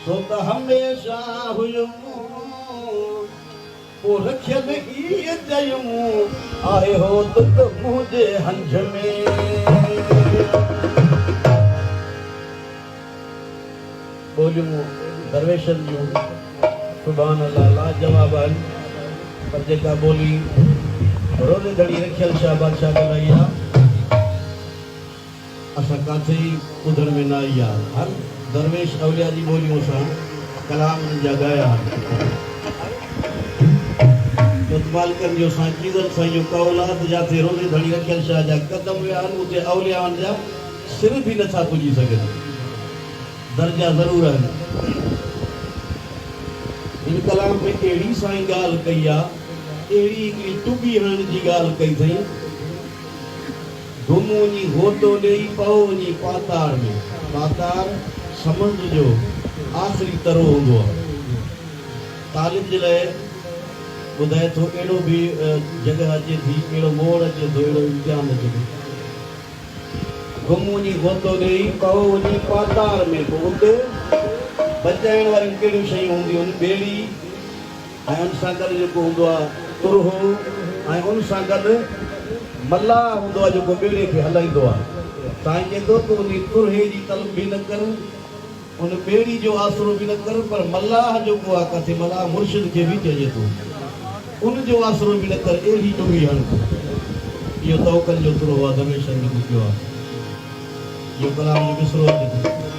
तो त हमेशा हुयूं पोइ रखियल इहे चयूं आहे हो त मुंहिंजे हंज में ॿोलियूं दरवेशनि जूं सुभान अल्लाह लाजवाब आहिनि पर जेका ॿोली रोज़े घड़ी रखियल शाह बादशाह ॻाल्हाई आहे असां किथे ई ॿुधण में न आई आहे हर दरवेश अवलिया जी ॿोलियूं सां कलाम जा ॻाया मालिकनि जो साईं साईं जो कौलात जिते रोज़े घड़ी रखियल शाह जा क़दम विया आहिनि उते अवलियानि जा सिर बि नथा पुॼी सघनि दर्जा ज़रूर आहिनि हिन कलाम में अहिड़ी साईं ॻाल्हि कई आहे अहिड़ी हिकिड़ी टुॿी हणण जी ॻाल्हि कई अथई घुम वञी घोटो ॾेई पओ वञी पातार में पातार समुंड जो आख़िरी तरो हूंदो आहे तालिब जे लाइ ॿुधाए थो अहिड़ो बि जॻह अचे थी अहिड़ो मोड़ अचे थो अहिड़ो इम्तिहान अचे थो घुम वञी घोटो ॾेई पओ वञी पातार में पोइ उते बचाइण वारियूं कहिड़ियूं शयूं हूंदियूं आहिनि ॿेड़ी ऐं उन सां गॾु जेको हूंदो आहे तुरहो ऐं उन सां गॾु मल्लाह हूंदो आहे जेको ॿेड़े खे हलाईंदो आहे साईं चवंदो त उन तुरहे जी तलब बि न कर उन ॿेड़ी जो आसरो बि न कर पर मल्लाह जेको आहे किथे मल्लाह मुर्शिद खे बि चइजे थो उन जो आसरो बि न कर अहिड़ी टुॿी हण इहो तवकल जो तुरहो आहे दरवेशनि जो ॿुधियो आहे इहो कलाम जो मिसरो अचे थो